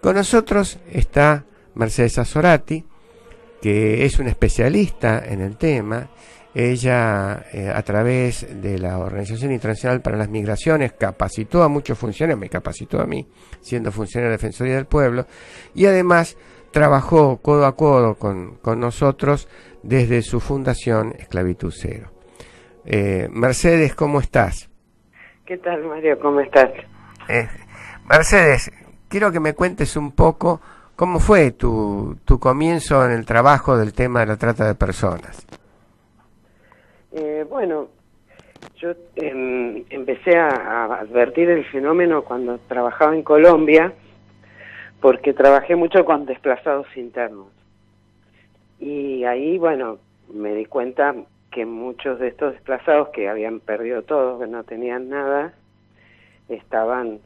Con nosotros está Mercedes Azorati, que es una especialista en el tema. Ella, a través de la Organización Internacional para las Migraciones, capacitó a muchos funcionarios, me capacitó a mí, siendo funcionaria de la Defensoría del Pueblo, y además trabajó codo a codo con nosotros desde su fundación Esclavitud Cero. Mercedes, ¿cómo estás? ¿Qué tal, Mario? ¿Cómo estás? Mercedes, quiero que me cuentes un poco cómo fue tu comienzo en el trabajo del tema de la trata de personas. Bueno, yo empecé a advertir el fenómeno cuando trabajaba en Colombia, porque trabajé mucho con desplazados internos. Y ahí, bueno, me di cuenta que muchos de estos desplazados que habían perdido todo, que no tenían nada, estaban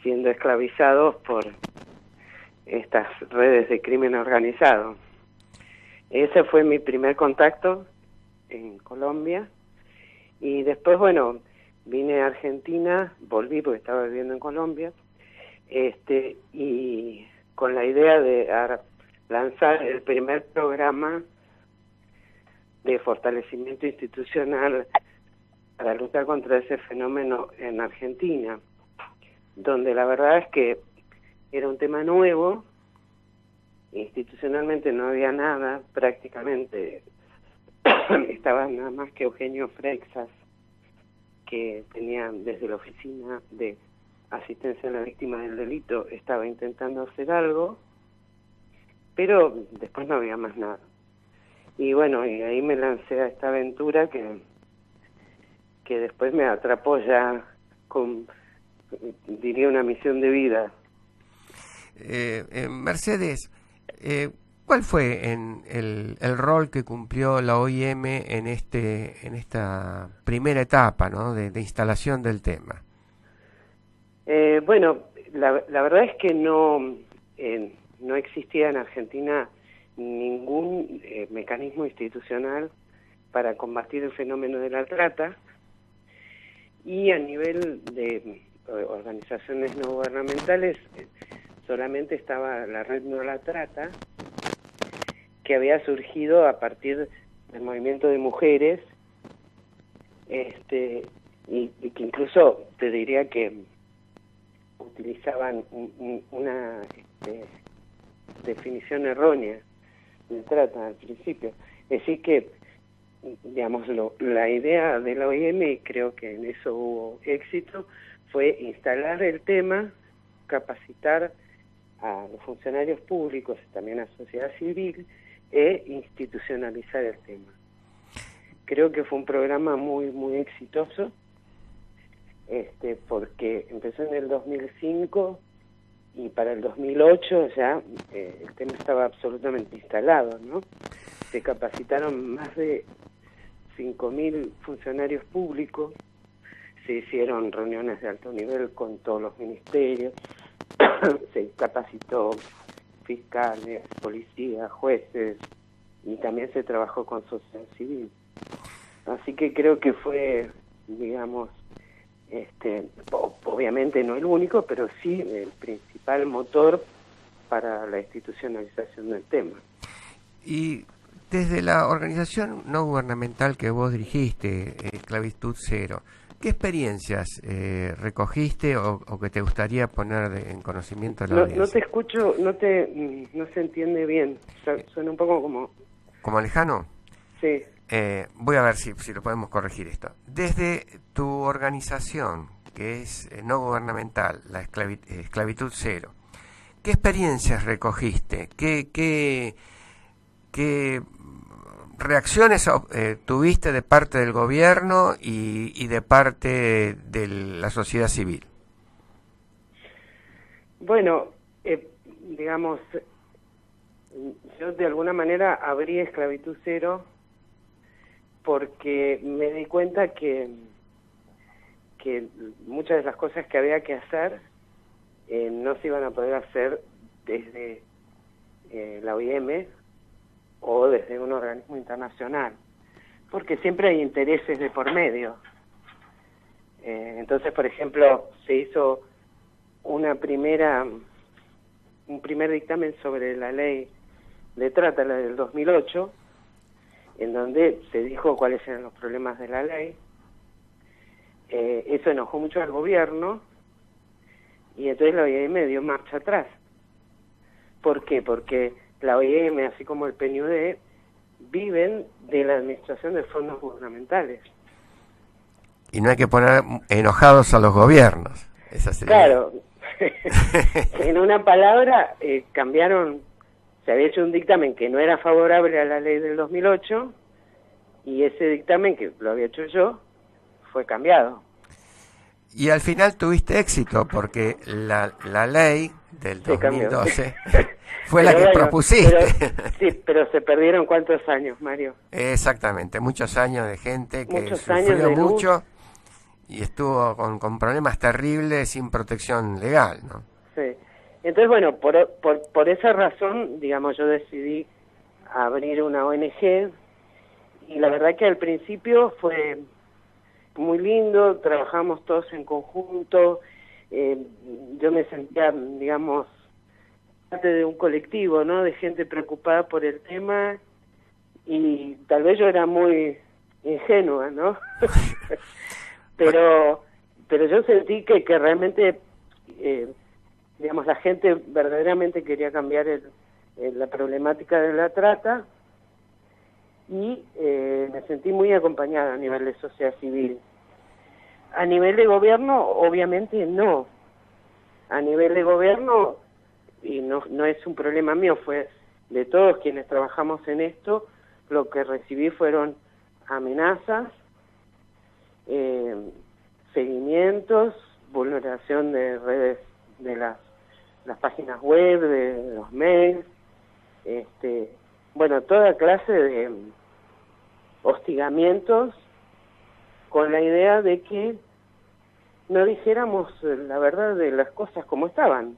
siendo esclavizados por estas redes de crimen organizado. Ese fue mi primer contacto en Colombia, y después, bueno, vine a Argentina, volví porque estaba viviendo en Colombia, y con la idea de lanzar el primer programa de fortalecimiento institucional para luchar contra ese fenómeno en Argentina, donde la verdad es que era un tema nuevo, institucionalmente no había nada, prácticamente estaba nada más que Eugenio Freixas, que tenía desde la Oficina de Asistencia a la Víctima del Delito, estaba intentando hacer algo, pero después no había más nada. Y bueno, y ahí me lancé a esta aventura que después me atrapó ya con, diría, una misión de vida. Mercedes, ¿cuál fue el rol que cumplió la OIM en esta primera etapa, ¿no?, de instalación del tema? Bueno, la verdad es que no existía en Argentina ningún mecanismo institucional para combatir el fenómeno de la trata, y a nivel de organizaciones no gubernamentales solamente estaba la Red No la Trata, que había surgido a partir del movimiento de mujeres, y que incluso te diría que utilizaban una definición errónea de trata al principio. Es decir que, digamos, la idea de la OIM, y creo que en eso hubo éxito, fue instalar el tema, capacitar a los funcionarios públicos, también a la sociedad civil, e institucionalizar el tema. Creo que fue un programa muy, muy exitoso, porque empezó en el 2005 y para el 2008 ya el tema estaba absolutamente instalado, ¿no? Se capacitaron más de 5.000 funcionarios públicos, se hicieron reuniones de alto nivel con todos los ministerios, se capacitó fiscales, policías, jueces, y también se trabajó con sociedad civil. Así que creo que fue, digamos, obviamente no el único, pero sí el principal motor para la institucionalización del tema. Y desde la organización no gubernamental que vos dirigiste, Esclavitud Cero, ¿qué experiencias recogiste o que te gustaría poner en conocimiento de la audiencia? No te escucho, no se entiende bien, suena un poco como... ¿Como lejano? Sí. Voy a ver si lo podemos corregir esto. Desde tu organización, que es no gubernamental, la Esclavitud Cero, ¿qué experiencias recogiste? ¿Qué reacciones tuviste de parte del gobierno y de parte de la sociedad civil? Bueno, digamos, yo de alguna manera abrí Esclavitud Cero porque me di cuenta que muchas de las cosas que había que hacer no se iban a poder hacer desde la OIM o desde un organismo internacional, porque siempre hay intereses de por medio. Entonces, por ejemplo, se hizo un un primer dictamen sobre la ley de trata, la del 2008, en donde se dijo cuáles eran los problemas de la ley. Eso enojó mucho al gobierno y entonces la OIM dio marcha atrás. ¿Por qué? Porque la OIM, así como el PNUD, viven de la administración de fondos gubernamentales. Y no hay que poner enojados a los gobiernos. Esa sería... Claro. En una palabra, cambiaron, se había hecho un dictamen que no era favorable a la ley del 2008 y ese dictamen, que lo había hecho yo, fue cambiado. Y al final tuviste éxito porque la ley del 2012 fue la que propusiste. Sí, pero se perdieron ¿cuántos años, Mario? Exactamente, muchos años de gente que Muchos sufrió mucho y estuvo con problemas terribles sin protección legal, ¿no? Sí. Entonces, bueno, por esa razón, digamos, yo decidí abrir una ONG y la verdad que al principio fue muy lindo, trabajamos todos en conjunto, yo me sentía, digamos, parte de un colectivo, ¿no?, de gente preocupada por el tema y tal vez yo era muy ingenua, ¿no? pero yo sentí que realmente, digamos, la gente verdaderamente quería cambiar la problemática de la trata y me sentí muy acompañada a nivel de sociedad civil. A nivel de gobierno, obviamente no. A nivel de gobierno, y no es un problema mío, fue de todos quienes trabajamos en esto, lo que recibí fueron amenazas, seguimientos, vulneración de redes, de las páginas web, de los mails, bueno, toda clase de hostigamientos con la idea de que no dijéramos la verdad de las cosas como estaban,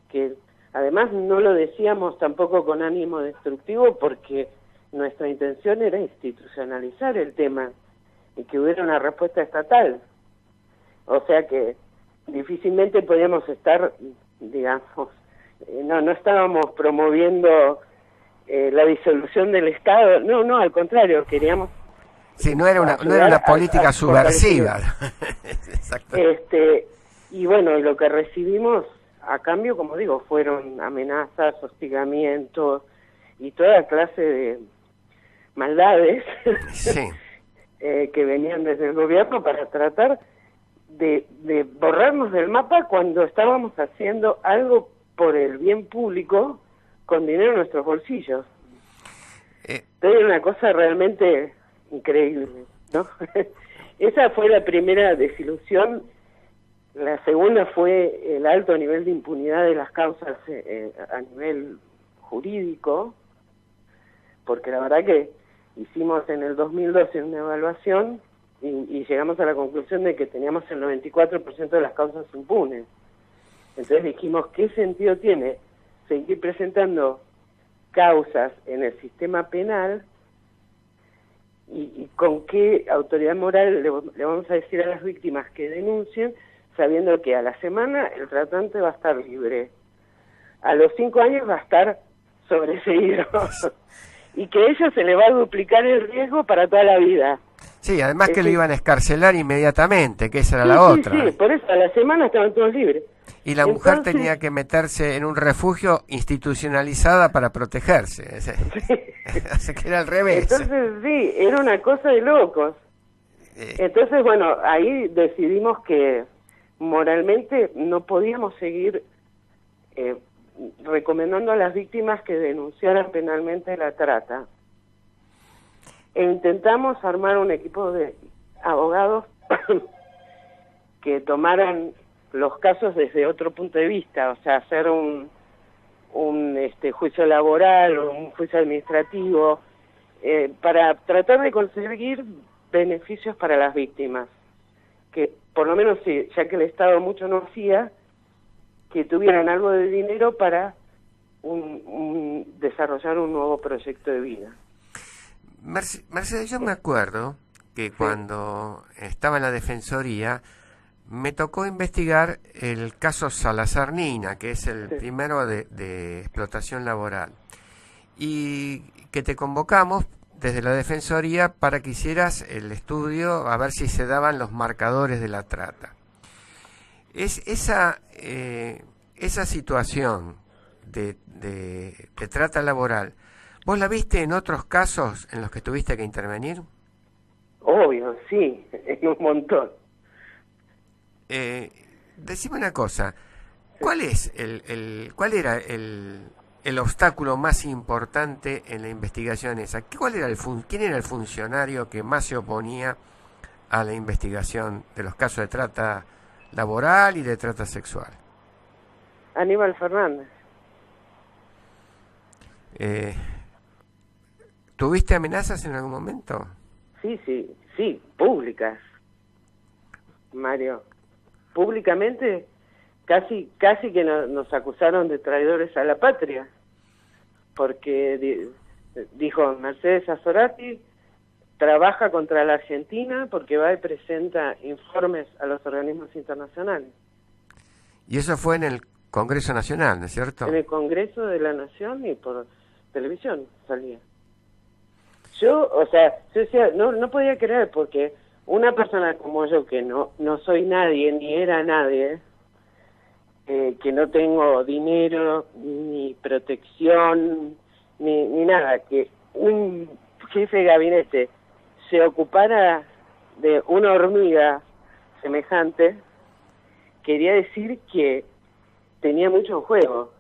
que además no lo decíamos tampoco con ánimo destructivo porque nuestra intención era institucionalizar el tema y que hubiera una respuesta estatal. O sea que difícilmente podíamos estar, digamos, no estábamos promoviendo la disolución del Estado, no, al contrario, queríamos... Sí, no era una política subversiva. Exacto. Y bueno, lo que recibimos a cambio, como digo, fueron amenazas, hostigamientos y toda clase de maldades sí. Que venían desde el gobierno para tratar de borrarnos del mapa cuando estábamos haciendo algo por el bien público con dinero en nuestros bolsillos. Era una cosa realmente increíble, ¿no? Esa fue la primera desilusión. La segunda fue el alto nivel de impunidad de las causas a nivel jurídico, porque la verdad que hicimos en el 2012 una evaluación y llegamos a la conclusión de que teníamos el 94% de las causas impunes. Entonces dijimos, ¿qué sentido tiene seguir presentando causas en el sistema penal y con qué autoridad moral le vamos a decir a las víctimas que denuncien, sabiendo que a la semana el tratante va a estar libre, a los 5 años va a estar sobreseído y que a ellos se le va a duplicar el riesgo para toda la vida? Sí, además que lo iban a escarcelar inmediatamente, que esa era la otra. Sí, por eso a la semana estaban todos libres. Y la mujer tenía que meterse en un refugio institucionalizada para protegerse. Así que era al revés. Entonces, sí, era una cosa de locos. Entonces, bueno, ahí decidimos que moralmente no podíamos seguir recomendando a las víctimas que denunciaran penalmente la trata. E intentamos armar un equipo de abogados que tomaran los casos desde otro punto de vista, o sea, hacer un juicio laboral o un juicio administrativo, para tratar de conseguir beneficios para las víctimas, que por lo menos, sí, ya que el Estado mucho no hacía, que tuvieran algo de dinero para desarrollar un nuevo proyecto de vida. Mercedes, yo me acuerdo que cuando estaba en la Defensoría me tocó investigar el caso Salazar Nina, que es el Sí. primero de explotación laboral, y que te convocamos desde la Defensoría para que hicieras el estudio a ver si se daban los marcadores de la trata. Esa situación de trata laboral, ¿vos la viste en otros casos en los que tuviste que intervenir? Obvio, sí, en un montón. Decime una cosa, ¿cuál es cuál era el obstáculo más importante en la investigación esa? ¿Quién era el funcionario que más se oponía a la investigación de los casos de trata laboral y de trata sexual? Aníbal Fernández. Eh, ¿Tuviste amenazas en algún momento? Sí, públicas, Mario. Públicamente, casi que nos acusaron de traidores a la patria, porque dijo Mercedes Azorati, trabaja contra la Argentina porque va y presenta informes a los organismos internacionales. Y eso fue en el Congreso Nacional, ¿no es cierto? En el Congreso de la Nación y por televisión salía. Yo decía, no podía creer, porque una persona como yo, que no soy nadie, ni era nadie, que no tengo dinero, ni protección, ni nada, que un jefe de gabinete se ocupara de una hormiga semejante, quería decir que tenía mucho en juego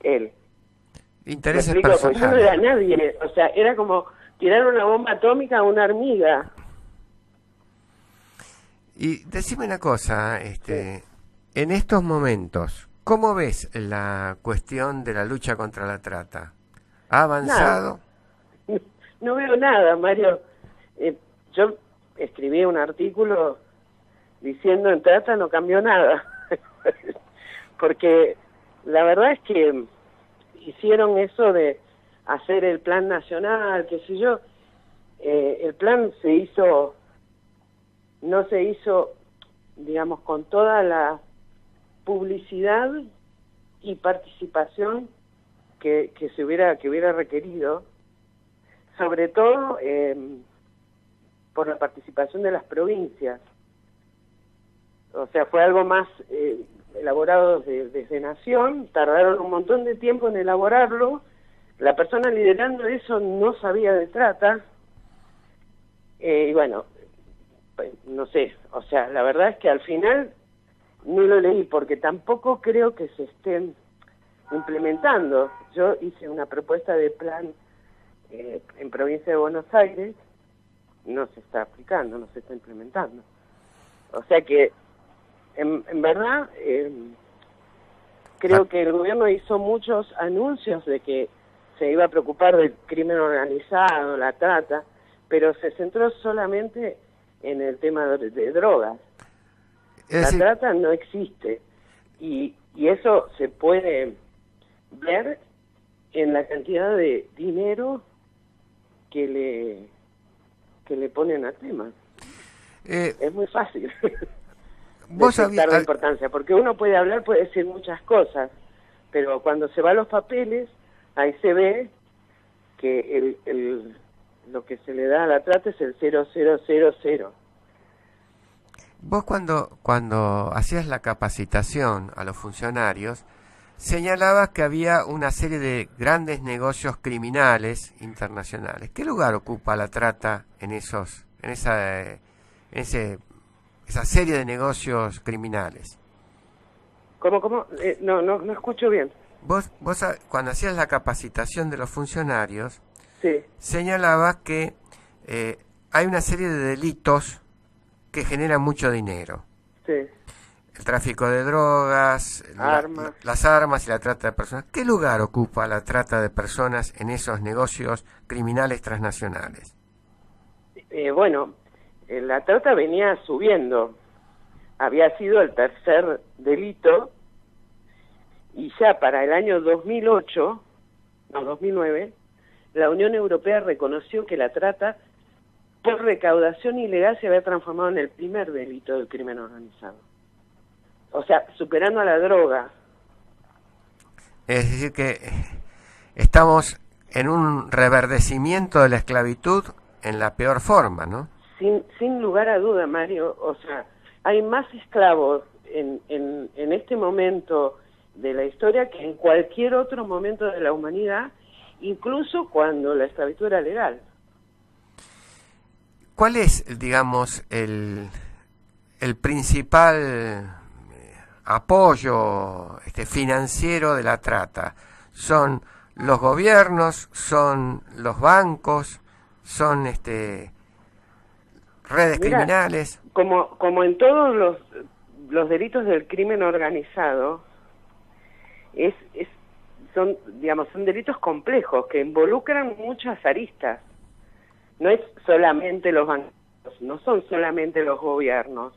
él. Intereses Porque yo no era personales. nadie, era como tirar una bomba atómica a una hormiga. Y decime una cosa, en estos momentos, ¿cómo ves la cuestión de la lucha contra la trata? ¿Ha avanzado? Nada. No veo nada, Mario. Yo escribí un artículo diciendo en trata no cambió nada. Porque la verdad es que hicieron eso de hacer el plan nacional, qué sé yo. El plan no se hizo, digamos, con toda la publicidad y participación que hubiera requerido, sobre todo por la participación de las provincias. O sea, fue algo más elaborado desde Nación, tardaron un montón de tiempo en elaborarlo, la persona liderando eso no sabía de trata, y bueno, pues, no sé, la verdad es que al final ni lo leí, porque tampoco creo que se estén implementando. Yo hice una propuesta de plan en provincia de Buenos Aires, no se está aplicando, no se está implementando. O sea que, en verdad, creo que el gobierno hizo muchos anuncios de que se iba a preocupar del crimen organizado, la trata, pero se centró solamente en el tema de drogas. Es La decir, trata no existe, y eso se puede ver en la cantidad de dinero que le ponen al tema. Es muy fácil vos detectar la habías... importancia, porque uno puede hablar, puede decir muchas cosas, pero cuando se va a los papeles, ahí se ve que lo que se le da a la trata es el 0000. Vos cuando hacías la capacitación a los funcionarios, señalabas que había una serie de grandes negocios criminales internacionales. ¿Qué lugar ocupa la trata en esa serie de negocios criminales? ¿Cómo? No escucho bien. Vos cuando hacías la capacitación de los funcionarios, Sí, señalabas que hay una serie de delitos que generan mucho dinero. sí. El tráfico de drogas, Armas. las armas y la trata de personas. ¿Qué lugar ocupa la trata de personas en esos negocios criminales transnacionales? Bueno, la trata venía subiendo. Había sido el tercer delito, y ya para el año 2009, la Unión Europea reconoció que la trata por recaudación ilegal se había transformado en el primer delito del crimen organizado. o sea, superando a la droga. Es decir que estamos en un reverdecimiento de la esclavitud en la peor forma, ¿no? Sin lugar a duda, Mario, o sea, hay más esclavos en este momento de la historia que en cualquier otro momento de la humanidad, incluso cuando la esclavitud era legal. ¿Cuál es, digamos, el principal apoyo financiero de la trata? ¿Son los gobiernos, son los bancos, son redes criminales? Como en todos los delitos del crimen organizado, son delitos complejos que involucran muchas aristas. No es solamente los bancos, no son solamente los gobiernos,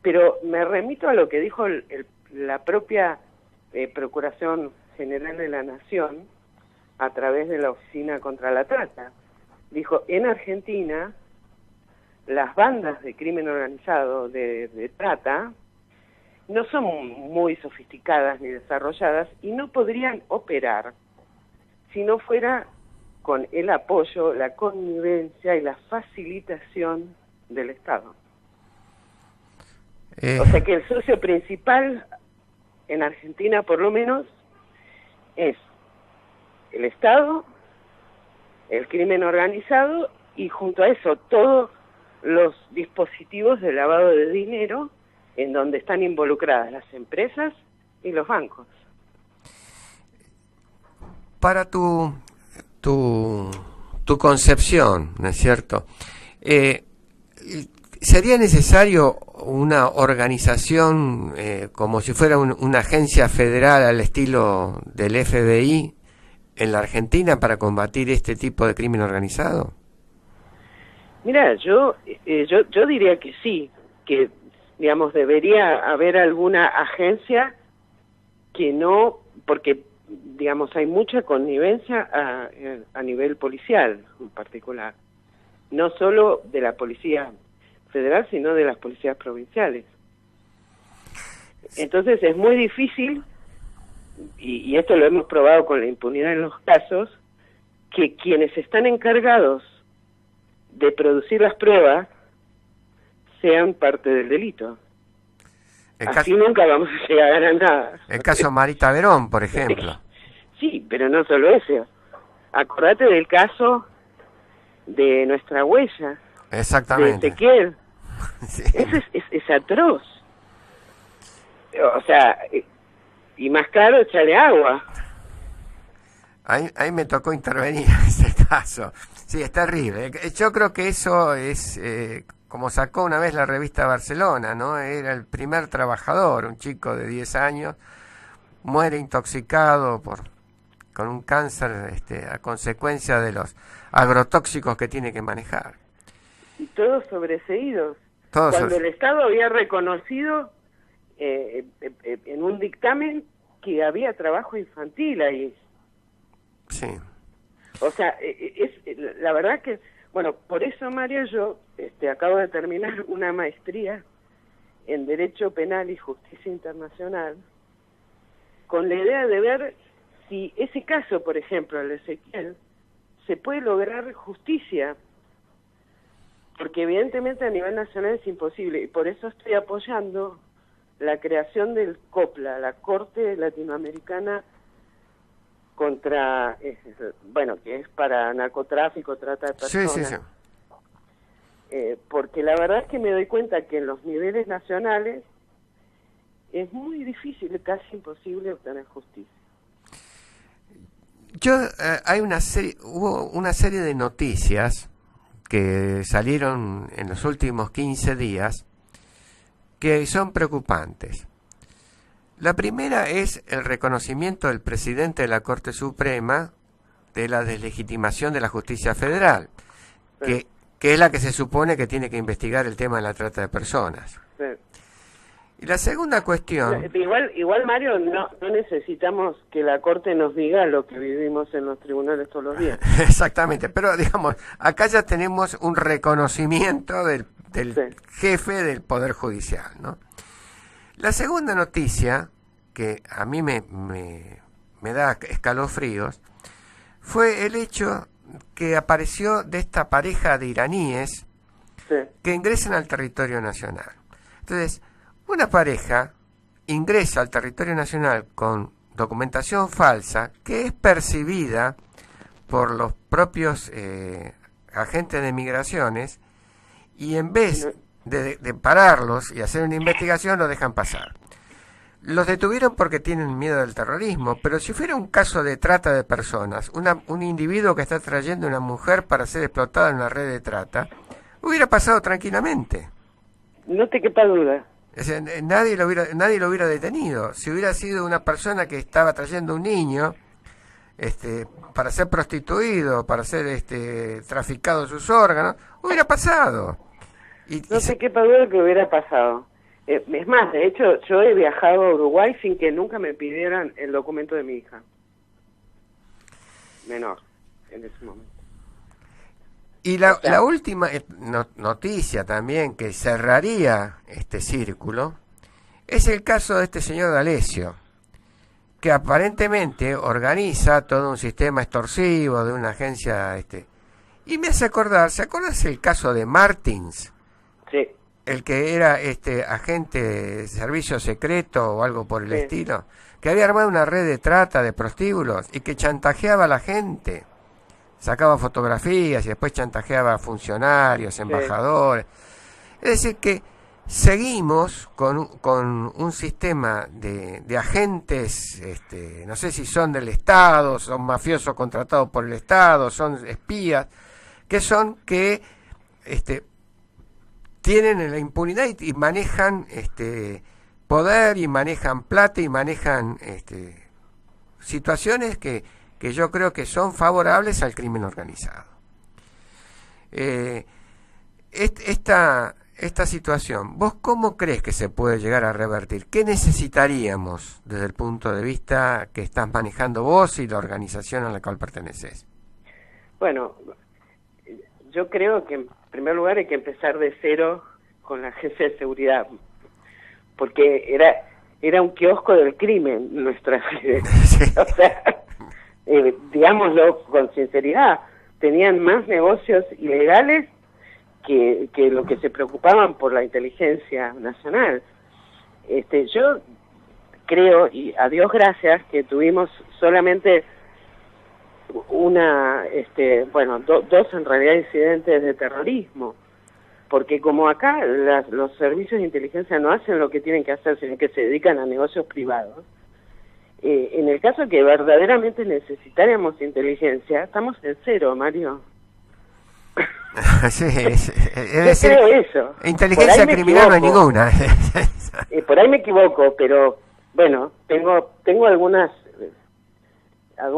pero me remito a lo que dijo la propia Procuración General de la Nación a través de la Oficina contra la Trata. Dijo, en Argentina, las bandas de crimen organizado de trata no son muy sofisticadas ni desarrolladas y no podrían operar si no fuera con el apoyo, la connivencia y la facilitación del Estado. O sea que el socio principal en Argentina, por lo menos, es el Estado, el crimen organizado y junto a eso todos los dispositivos de lavado de dinero en donde están involucradas las empresas y los bancos. Para tu concepción, ¿no es cierto? ¿Sería necesario una organización como si fuera una agencia federal al estilo del FBI en la Argentina para combatir este tipo de crimen organizado? Mira, yo diría que sí, que digamos debería haber alguna agencia que no, porque digamos hay mucha connivencia a nivel policial en particular, no solo de la policía federal, sino de las policías provinciales. Entonces es muy difícil, y esto lo hemos probado con la impunidad en los casos, que quienes están encargados de producir las pruebas sean parte del delito. Así nunca vamos a llegar a nada. El caso Marita Verón, por ejemplo. Sí, pero no solo eso. Acordate del caso de Nuestra Huella. Exactamente. De Ezequiel. Sí. Eso es atroz. O sea, y más claro, echarle agua. Ahí me tocó intervenir en ese caso. Sí, es terrible. Yo creo que eso es, como sacó una vez la revista Barcelona, ¿no? Era el primer trabajador, un chico de 10 años, muere intoxicado con un cáncer a consecuencia de los agrotóxicos que tiene que manejar. Y todos sobreseídos. Cuando el Estado había reconocido en un dictamen que había trabajo infantil ahí. Sí. O sea, la verdad que, bueno, por eso, Mario, yo acabo de terminar una maestría en Derecho Penal y Justicia Internacional con la idea de ver si ese caso, por ejemplo, el de Ezequiel, se puede lograr justicia, porque evidentemente a nivel nacional es imposible, y por eso estoy apoyando la creación del COPLA, la Corte Latinoamericana contra, que es para narcotráfico, trata de personas. Sí, sí, sí. Porque la verdad es que me doy cuenta que en los niveles nacionales es muy difícil, casi imposible obtener justicia. Hubo una serie de noticias que salieron en los últimos 15 días que son preocupantes. La primera es el reconocimiento del presidente de la Corte Suprema de la deslegitimación de la justicia federal, Sí. que es la que se supone que tiene que investigar el tema de la trata de personas. Sí. Y la segunda cuestión... Igual Mario, no necesitamos que la Corte nos diga lo que vivimos en los tribunales todos los días. Exactamente, pero digamos, acá ya tenemos un reconocimiento del Sí. jefe del Poder Judicial, ¿no? La segunda noticia, que a mí me da escalofríos, fue el hecho que apareció de esta pareja de iraníes Sí. que ingresan al territorio nacional. Entonces, una pareja ingresa al territorio nacional con documentación falsa que es percibida por los propios agentes de migraciones, y en vez de pararlos y hacer una investigación, lo dejan pasar. Los detuvieron porque tienen miedo del terrorismo, pero si fuera un caso de trata de personas, un individuo que está trayendo a una mujer para ser explotada en una red de trata, hubiera pasado tranquilamente. No te quepa duda. O sea, nadie lo hubiera detenido. Si hubiera sido una persona que estaba trayendo un niño para ser prostituido, para ser traficado sus órganos, hubiera pasado. No te quepa duda que hubiera pasado. Es más, de hecho, yo he viajado a Uruguay sin que nunca me pidieran el documento de mi hija. Menor, en ese momento. Y la última noticia también que cerraría este círculo es el caso de este señor D'Alessio, que aparentemente organiza todo un sistema extorsivo de una agencia. Y me hace acordar, ¿se acuerdan el caso de Martins? Sí. El que era agente de servicio secreto o algo por el Sí. estilo, que había armado una red de trata de prostíbulos y que chantajeaba a la gente. Sacaba fotografías y después chantajeaba a funcionarios, embajadores. Es decir, que seguimos con un sistema de agentes, no sé si son del Estado, son mafiosos contratados por el Estado, son espías, que tienen la impunidad y manejan poder y manejan plata y manejan situaciones que yo creo que son favorables al crimen organizado. Esta situación, ¿vos cómo crees que se puede llegar a revertir? ¿Qué necesitaríamos desde el punto de vista que estás manejando vos y la organización a la cual perteneces? Bueno, yo creo que en primer lugar hay que empezar de cero con la agencia de seguridad, porque era un kiosco del crimen nuestra sede. Sí. O sea, digámoslo con sinceridad, tenían más negocios ilegales que lo que se preocupaban por la inteligencia nacional. Yo creo, y a Dios gracias, que tuvimos solamente dos en realidad incidentes de terrorismo, porque como acá los servicios de inteligencia no hacen lo que tienen que hacer, sino que se dedican a negocios privados, en el caso que verdaderamente necesitáramos inteligencia, estamos en cero, Mario. Sí, Yo creo eso. Inteligencia criminal no hay ninguna. Por ahí me equivoco, pero bueno, tengo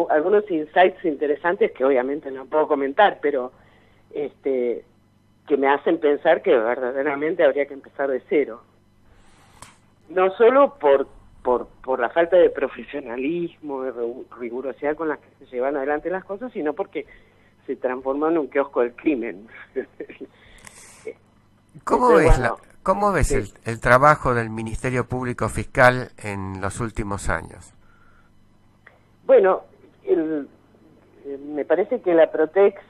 algunos insights interesantes que obviamente no puedo comentar, pero que me hacen pensar que verdaderamente habría que empezar de cero. No solo por la falta de profesionalismo, de rigurosidad con la que se llevan adelante las cosas, sino porque se transformó en un kiosco del crimen. ¿Cómo ves el trabajo del Ministerio Público Fiscal en los últimos años? Bueno, me parece que la Protex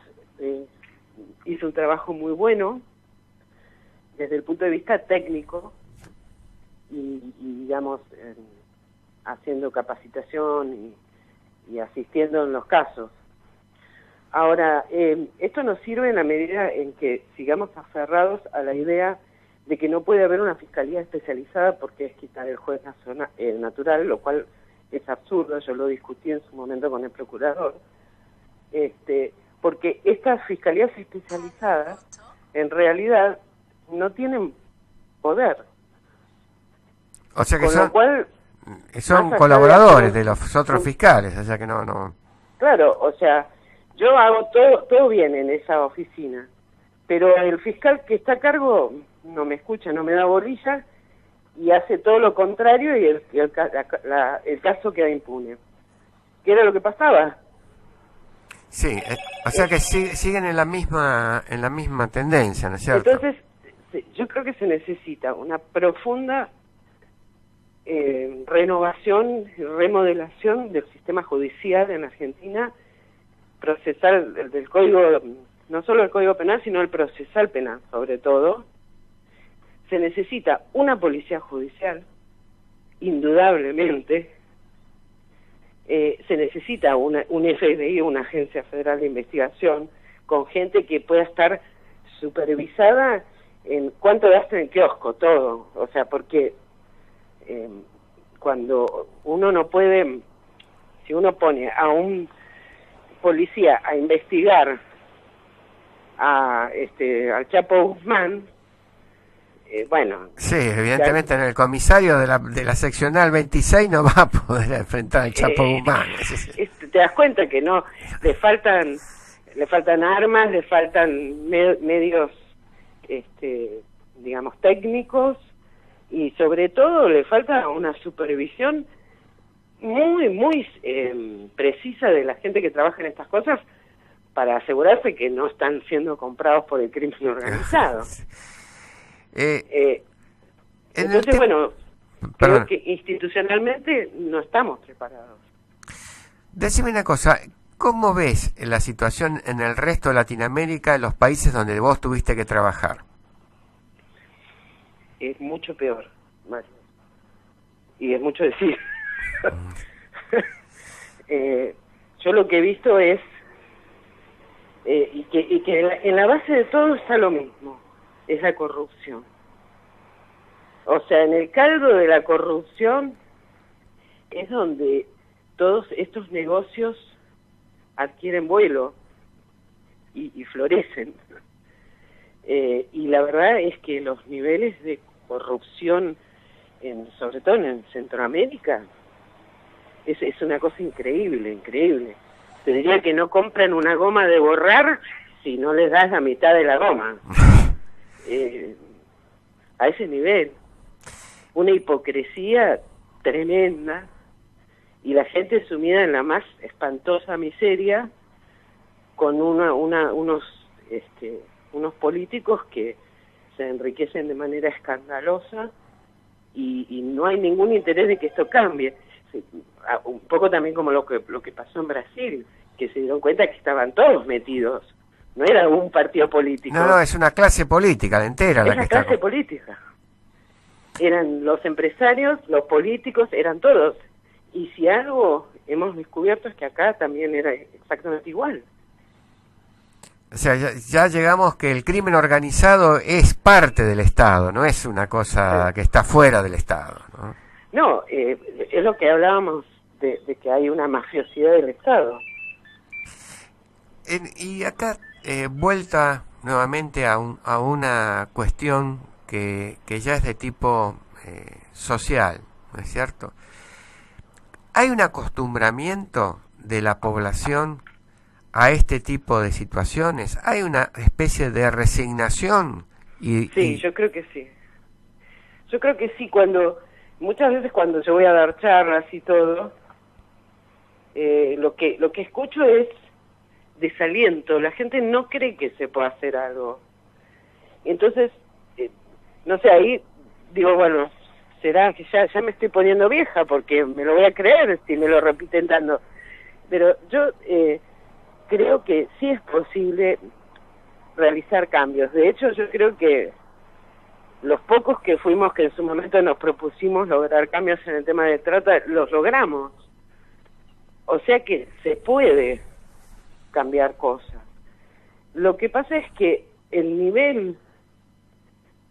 hizo un trabajo muy bueno desde el punto de vista técnico y digamos, haciendo capacitación y asistiendo en los casos. Ahora, esto nos sirve en la medida en que sigamos aferrados a la idea de que no puede haber una fiscalía especializada porque es quitar el juez natural, lo cual es absurdo. Yo lo discutí en su momento con el procurador, porque estas fiscalías especializadas en realidad no tienen poder. O sea que con lo cual, son colaboradores de los otros fiscales, o sea que no. Claro, o sea, yo hago todo bien en esa oficina, pero el fiscal que está a cargo no me escucha, no me da bolilla y hace todo lo contrario y el caso queda impune. ¿Qué era lo que pasaba? Sí, o sea que siguen en la misma tendencia, ¿no es cierto? Entonces, yo creo que se necesita una profunda renovación y remodelación del sistema judicial en Argentina, procesal del código, no solo el código penal, sino el procesal penal, sobre todo. Se necesita una policía judicial, indudablemente. Se necesita un FBI, una agencia federal de investigación, con gente que pueda estar supervisada en cuánto gasta en el kiosco, todo. O sea, porque cuando uno no puede, si uno pone a un policía a investigar al Chapo Guzmán, bueno. Sí, evidentemente en el comisario de la seccional 26 no va a poder enfrentar al Chapo Guzmán. Te das cuenta que no, le faltan armas, le faltan medios, digamos, técnicos, y sobre todo le falta una supervisión muy precisa de la gente que trabaja en estas cosas para asegurarse que no están siendo comprados por el crimen organizado. Entonces, bueno, creo que institucionalmente no estamos preparados. Decime una cosa, ¿cómo ves la situación en el resto de Latinoamérica, en los países donde vos tuviste que trabajar? Es mucho peor, Mario. Y es mucho decir. Yo lo que he visto es y que en la base de todo está lo mismo, es la corrupción. O sea, en el caldo de la corrupción es donde todos estos negocios adquieren vuelo y florecen. Y la verdad es que los niveles de corrupción, sobre todo en Centroamérica, es una cosa increíble. Te diría que no compran una goma de borrar si no les das la mitad de la goma. A ese nivel. Una hipocresía tremenda, y la gente sumida en la más espantosa miseria, con unos políticos que se enriquecen de manera escandalosa, y no hay ningún interés de que esto cambie. Un poco también como lo que pasó en Brasil, que se dieron cuenta que estaban todos metidos, no era un partido político. No, es una clase política entera la que está. Es una clase política. Eran los empresarios, los políticos, eran todos. Y si algo hemos descubierto es que acá también era exactamente igual. O sea, ya llegamos que el crimen organizado es parte del Estado, no es una cosa que está fuera del Estado, ¿no? No, es lo que hablábamos de que hay una mafiosidad del Estado. Y acá, vuelta nuevamente a una cuestión que ya es de tipo social, ¿no es cierto? ¿Hay un acostumbramiento de la población a este tipo de situaciones? ¿Hay una especie de resignación? Sí, yo creo que sí. Yo creo que sí, muchas veces cuando yo voy a dar charlas y todo, lo que escucho es desaliento. La gente no cree que se pueda hacer algo. Entonces, no sé, ahí digo, bueno, será que ya me estoy poniendo vieja, porque me lo voy a creer si me lo repiten tanto. Pero yo creo que sí es posible realizar cambios. De hecho, yo creo que los pocos que fuimos, que en su momento nos propusimos lograr cambios en el tema de trata, los logramos. O sea que se puede cambiar cosas. Lo que pasa es que el nivel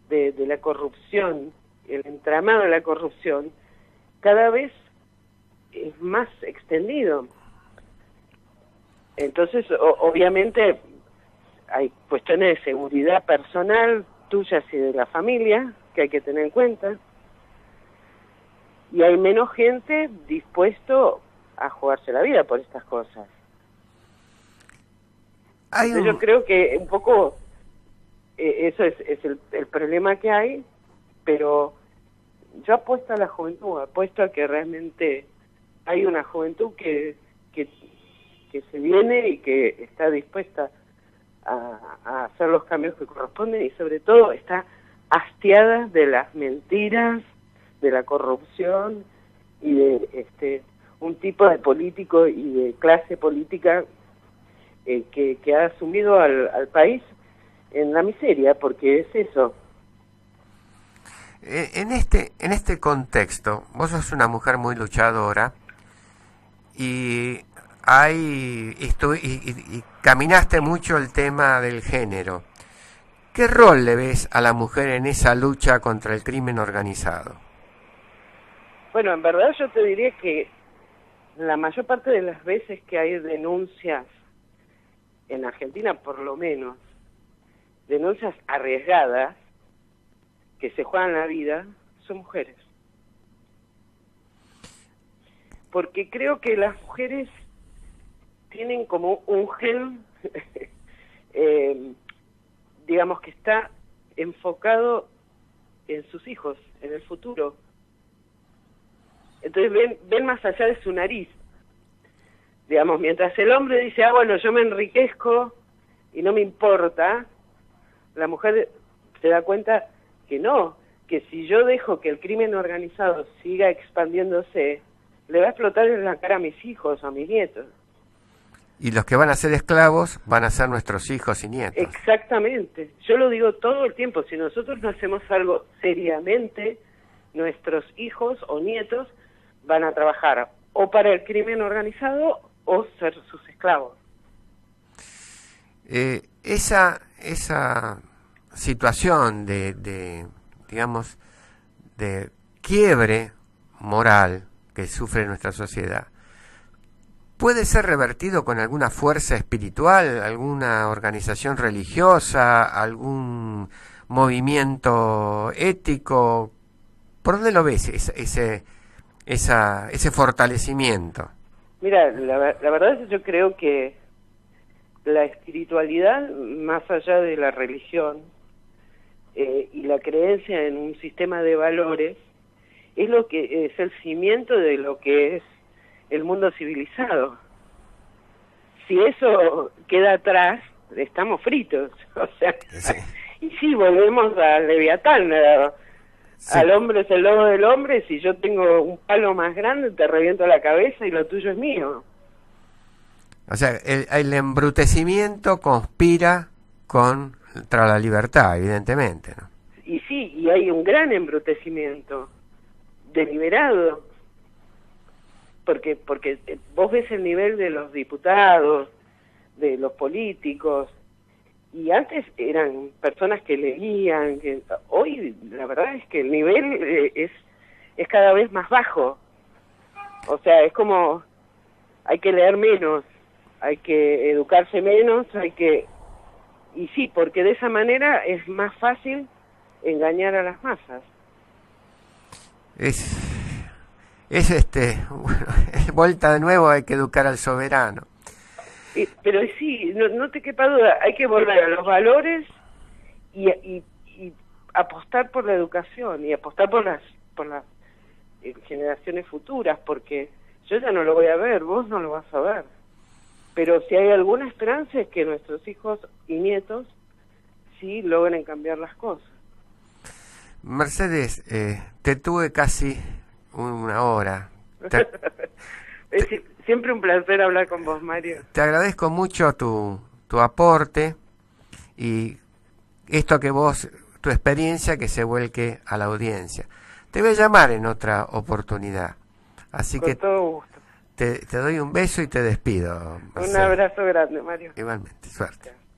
de la corrupción, el entramado de la corrupción, cada vez es más extendido. Entonces, obviamente, hay cuestiones de seguridad personal, tuyas y de la familia, que hay que tener en cuenta, y hay menos gente dispuesto a jugarse la vida por estas cosas. Yo creo que un poco eso es el problema que hay, pero yo apuesto a la juventud, apuesto a que realmente hay una juventud que se viene y que está dispuesta a hacer los cambios que corresponden, y sobre todo está hastiada de las mentiras, de la corrupción y de un tipo de político y de clase política que ha sumido al país en la miseria, porque es eso. En este contexto, vos sos una mujer muy luchadora y y caminaste mucho el tema del género. ¿Qué rol le ves a la mujer en esa lucha contra el crimen organizado? Bueno, en verdad yo te diría que la mayor parte de las veces que hay denuncias, en Argentina por lo menos, denuncias arriesgadas, que se juegan la vida, son mujeres. Porque creo que las mujeres tienen como un gen, digamos que está enfocado en sus hijos, en el futuro. Entonces ven más allá de su nariz. Digamos, mientras el hombre dice, bueno, yo me enriquezco y no me importa, la mujer se da cuenta que no, que si yo dejo que el crimen organizado siga expandiéndose, le va a explotar en la cara a mis hijos o a mis nietos. Y los que van a ser esclavos van a ser nuestros hijos y nietos. Exactamente. Yo lo digo todo el tiempo. Si nosotros no hacemos algo seriamente, nuestros hijos o nietos van a trabajar o para el crimen organizado o ser sus esclavos. Esa situación digamos, de quiebre moral que sufre nuestra sociedad, ¿puede ser revertido con alguna fuerza espiritual, alguna organización religiosa, algún movimiento ético? ¿Por dónde lo ves ese fortalecimiento? Mira, la verdad es que yo creo que la espiritualidad, más allá de la religión y la creencia en un sistema de valores, es lo que es el cimiento de lo que es el mundo civilizado. Si eso queda atrás, estamos fritos. O sea, sí. Y sí, volvemos al Leviatán. Sí. Al hombre es el lobo del hombre. Si yo tengo un palo más grande, te reviento la cabeza y lo tuyo es mío. O sea, el embrutecimiento conspira contra la libertad, evidentemente, ¿no? Y sí, y hay un gran embrutecimiento deliberado. Porque vos ves el nivel de los diputados, de los políticos, y antes eran personas que leían, hoy la verdad es que el nivel es cada vez más bajo. O sea, es como hay que leer menos, hay que educarse menos, y sí, porque de esa manera es más fácil engañar a las masas. Bueno, vuelta de nuevo, hay que educar al soberano. Pero sí, no te quepa duda, hay que volver a los valores y apostar por la educación y apostar por las generaciones futuras, porque yo ya no lo voy a ver, vos no lo vas a ver. Pero si hay alguna esperanza es que nuestros hijos y nietos sí logren cambiar las cosas. Mercedes, te tuve casi una hora. Siempre un placer hablar con vos, Mario. Te agradezco mucho tu aporte y esto que tu experiencia que se vuelque a la audiencia. Te voy a llamar en otra oportunidad. Así con que todo gusto. Te doy un beso y te despido, Mercedes. Un abrazo grande, Mario. Igualmente, suerte.